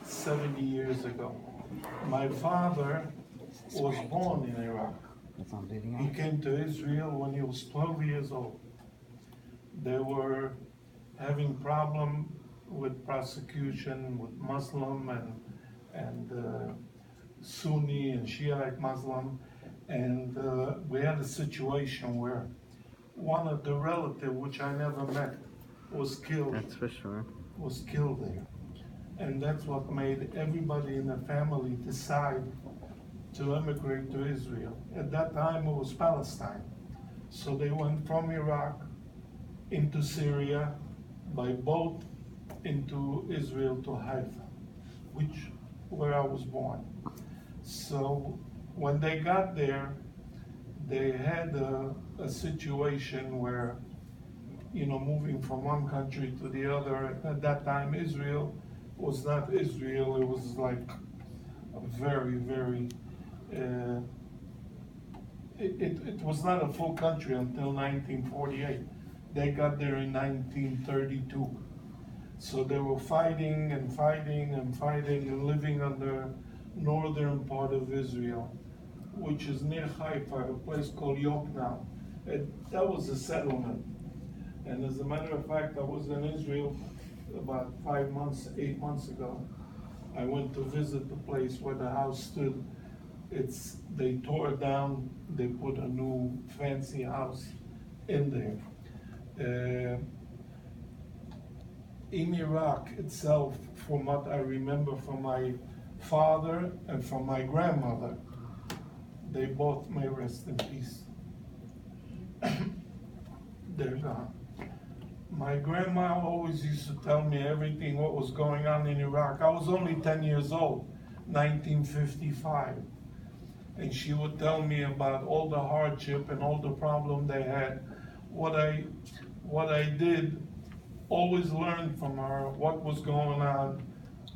70 years ago. My father was born in Iraq. He came to Israel when he was 12 years old. They were having problem with prosecution with Muslim and Sunni and Shiite Muslim, and we had a situation where one of the relatives, which I never met, was killed. That's for sure. Was killed there, and that's what made everybody in the family decide to emigrate to Israel. At that time, it was Palestine, so they went from Iraq into Syria by boat into Israel to Haifa, where I was born. So when they got there, they had a situation where, moving from one country to the other. At that time, Israel was not Israel. It was like a very, very. It was not a full country until 1948. They got there in 1932. So they were fighting and fighting and fighting and living on the northern part of Israel, which is near Haifa, a place called Yokneam. That was a settlement. And as a matter of fact, I was in Israel about 8 months ago. I went to visit the place where the house stood. They tore it down, they put a new fancy house in there. In Iraq itself, from what I remember from my father and from my grandmother, they both may rest in peace. They're gone. My grandma always used to tell me everything what was going on in Iraq. I was only 10 years old, 1955. And she would tell me about all the hardship and all the problem they had. What I did, always learned from her what was going on,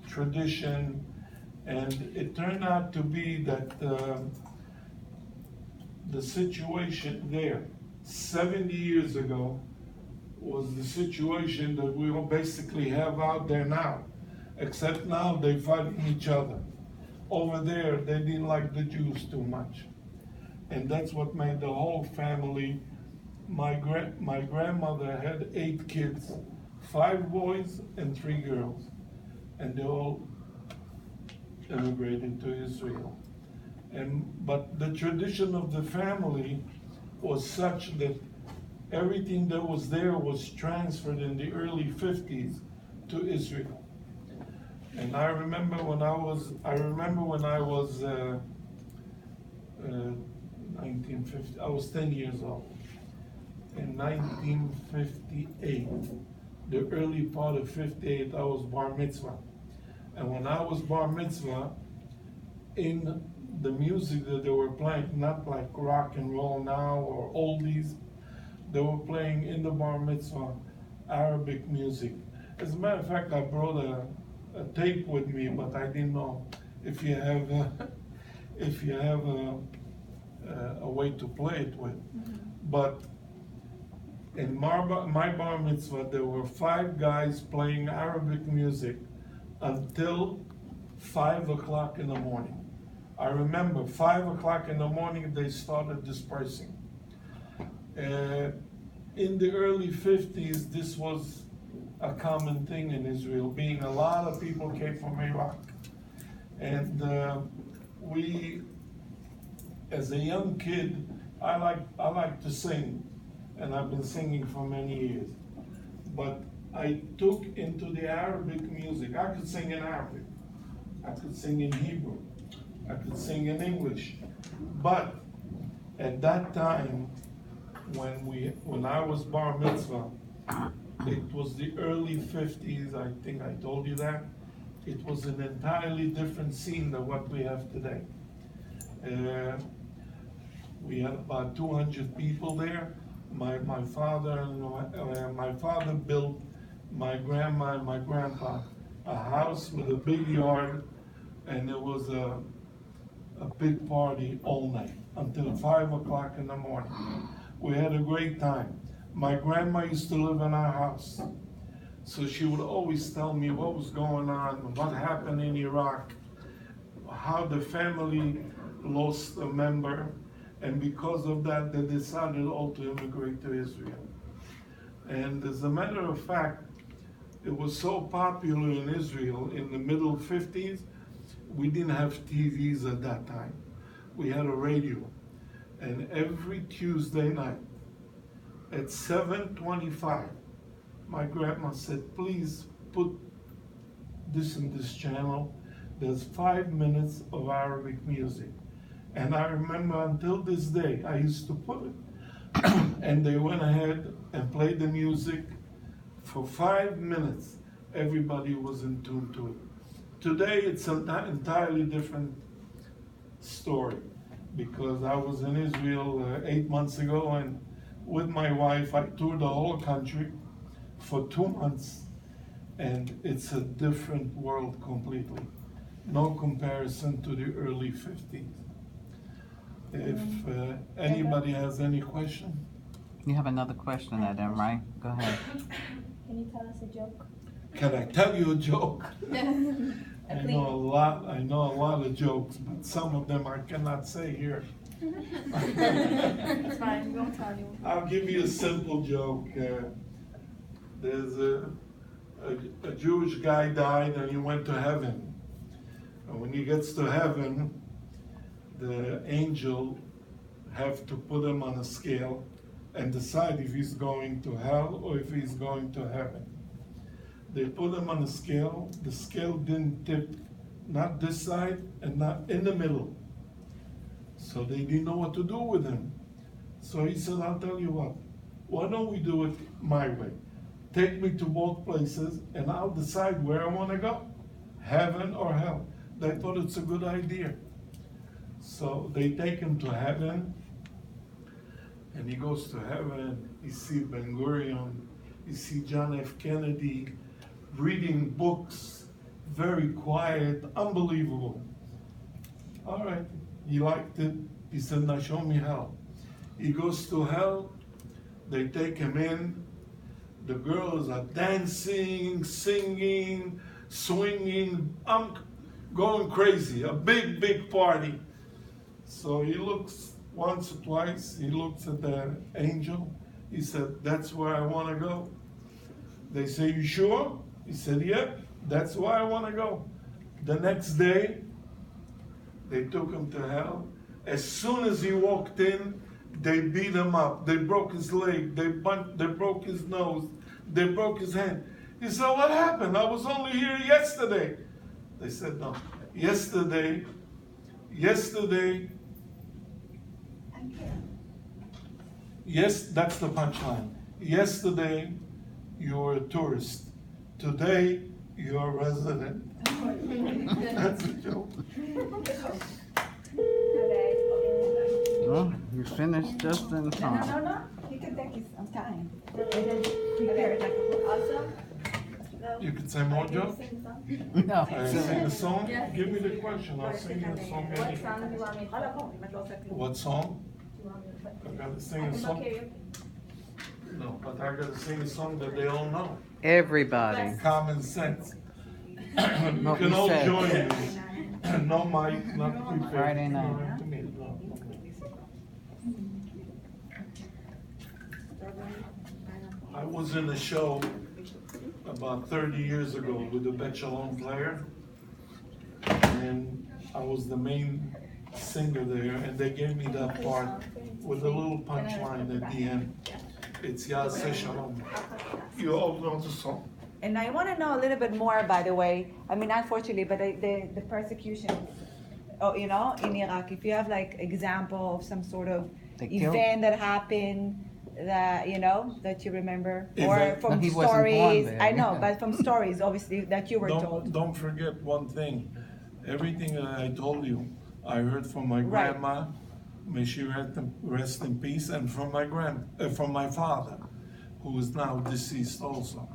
tradition, and it turned out to be that the situation there 70 years ago was the situation that we will basically have out there now, except now they fighting each other. Over there, they didn't like the Jews too much, and that's what made the whole family. My grandmother had 8 kids, 5 boys and 3 girls, and they all immigrated to Israel. But the tradition of the family was such that everything that was there was transferred in the early 50s to Israel. And I remember when I was 1950, I was 10 years old. In 1958, the early part of 58, I was bar mitzvah. And when I was bar mitzvah, in the music that they were playing, not like rock and roll now or oldies, they were playing in the bar mitzvah Arabic music. As a matter of fact, I brought a tape with me, but I didn't know if you have a way to play it with. But in my bar mitzvah, there were 5 guys playing Arabic music until 5 o'clock in the morning. I remember 5 o'clock in the morning they started dispersing. In the early 50s, this was a common thing in Israel, being a lot of people came from Iraq. And we, as a young kid, I like to sing, and I've been singing for many years. But I took into the Arabic music. I could sing in Arabic, I could sing in Hebrew, I could sing in English. But at that time, when I was bar mitzvah, it was the early 50s, I think I told you that. It was an entirely different scene than what we have today. We had about 200 people there. My father built my grandma and my grandpa a house with a big yard, and it was a big party all night until 5 o'clock in the morning. We had a great time. My grandma used to live in our house. So she would always tell me what was going on, what happened in Iraq, how the family lost a member, and because of that, they decided all to immigrate to Israel. And as a matter of fact, it was so popular in Israel in the middle 50s, we didn't have TVs at that time. We had a radio. And every Tuesday night at 7:25, my grandma said, please put this in this channel. There's 5 minutes of Arabic music. And I remember until this day, I used to put it. And they went ahead and played the music. For 5 minutes, everybody was in tune to it. Today, it's an entirely different story, because I was in Israel 8 months ago, and with my wife, I toured the whole country for 2 months, and it's a different world completely. No comparison to the early 50s. If anybody has any question? You have another question, Adam, right? Go ahead. Can you tell us a joke? Can I tell you a joke? I Please. know a lot of jokes, but some of them I cannot say here. It's fine, we won't tell you. I'll give you a simple joke. There's a Jewish guy died and he went to heaven. And when he gets to heaven, the angel have to put him on a scale and decide if he's going to hell or if he's going to heaven. They put him on a scale. The scale didn't tip, not this side and not in the middle. So they didn't know what to do with him. So he said, I'll tell you what, why don't we do it my way? Take me to both places and I'll decide where I want to go, heaven or hell. They thought it's a good idea. So they take him to heaven, and he goes to heaven, he sees Ben Gurion, he sees John F. Kennedy, reading books, very quiet, unbelievable. All right, he liked it. He said, now show me hell. He goes to hell, they take him in, the girls are dancing, singing, swinging, going crazy, a big, big party. So he looks once or twice, he looks at the angel, he said, that's where I want to go. They say, you sure? He said, yep, that's where I want to go. The next day, they took him to hell. As soon as he walked in, they beat him up. They broke his leg, they broke his nose, they broke his hand. He said, what happened? I was only here yesterday. They said, no, yesterday, yes, that's the punchline. Yesterday, you were a tourist. Today, you're a resident. That's a joke. Well, you finished just in No, time. no. He can take his own time. Awesome. You could say more jokes? No. I sing a song? Yes. Give me the question, I'll sing you a song. What song do you want me to play? What song? Do you want me to play? I gotta sing I a can song. look here. No, but I gotta sing a song that they all know. Everybody. Common sense. You What can we all said. join in. No mic, not prepared. Friday night. No, to me, no. I was in a show about 30 years ago with the Bet Shalom player, and I was the main singer there, and they gave me that part with a little punchline at the end. It's Yaseh Shalom. You all know the song. And I want to know a little bit more, by the way. I mean, unfortunately, but the persecution, in Iraq. If you have like example of some sort of They killed- event that happened that that you remember, or Event? from No, he wasn't born stories. there, I know, yeah. but from stories, obviously, that you were told. Don't forget one thing. Everything that I told you, I heard from my Right. grandma, may she rest in peace, and from my father, who is now deceased also.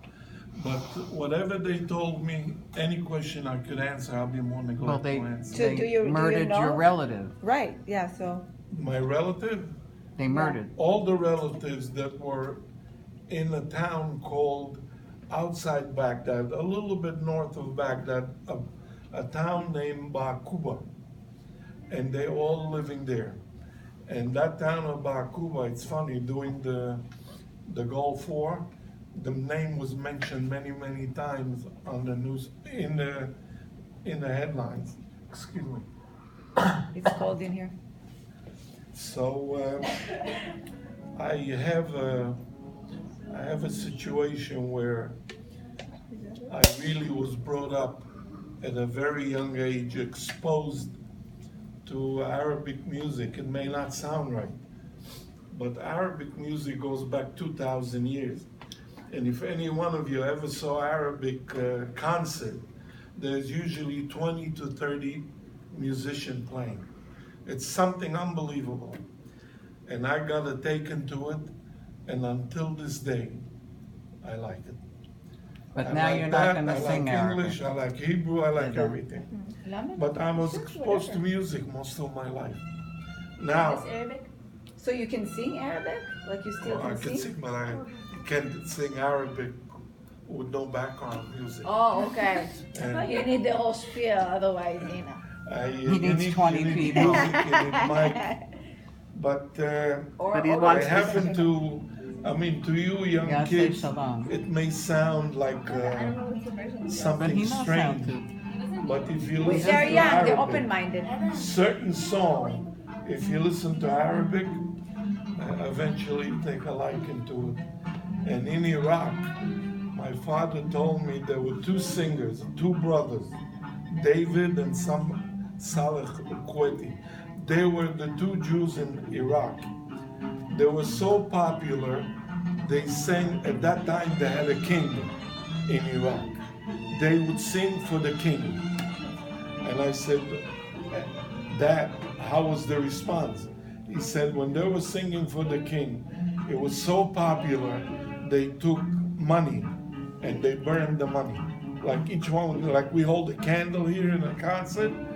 But whatever they told me, any question I could answer, I'll be more than Well, glad to they, answer. So do they you murdered your know? relative. Right. Yeah. So. My relative, They murdered. all the relatives that were in a town called outside Baghdad, a little bit north of Baghdad, a town named Ba'kuba. And they're all living there. And that town of Ba'kuba, it's funny, during the Gulf War, the name was mentioned many, many times on the news, in the headlines. Excuse me. It's cold in here. So I have a situation where I really was brought up at a very young age, exposed to Arabic music. It may not sound right, but Arabic music goes back 2,000 years. And if any one of you ever saw Arabic concert, there's usually 20 to 30 musicians playing. It's something unbelievable. And I got taken to it, and until this day, I like it. But I now like you're that, not gonna sing I like English, Arabic. I like Hebrew, I like Yeah. everything. Lama? But I was exposed to music most of my life. Now, It's Arabic? So you can sing Arabic? Like you still I can can sing, but I can't sing Arabic with no background music. Oh, okay. And You need the whole spiel, otherwise, you know. you needs need 20 you need people. music, you need mic. But But he I wants to happen to, I mean, to you young gotta say kids, shalom. it may sound like I don't know what's the version. But he something knows how strange. to. But if you They're listen to young, they're Arabic, open-minded. certain song, if you listen to Arabic, eventually you take a liking to it. And in Iraq, my father told me there were two singers, two brothers, David and Saleh Kuwaiti. They were the two Jews in Iraq. They were so popular, they sang, at that time they had a king in Iraq. They would sing for the king. And I said, Dad, how was the response? He said, when they were singing for the king, it was so popular, they took money and they burned the money. Like each one, like we hold a candle here in a concert,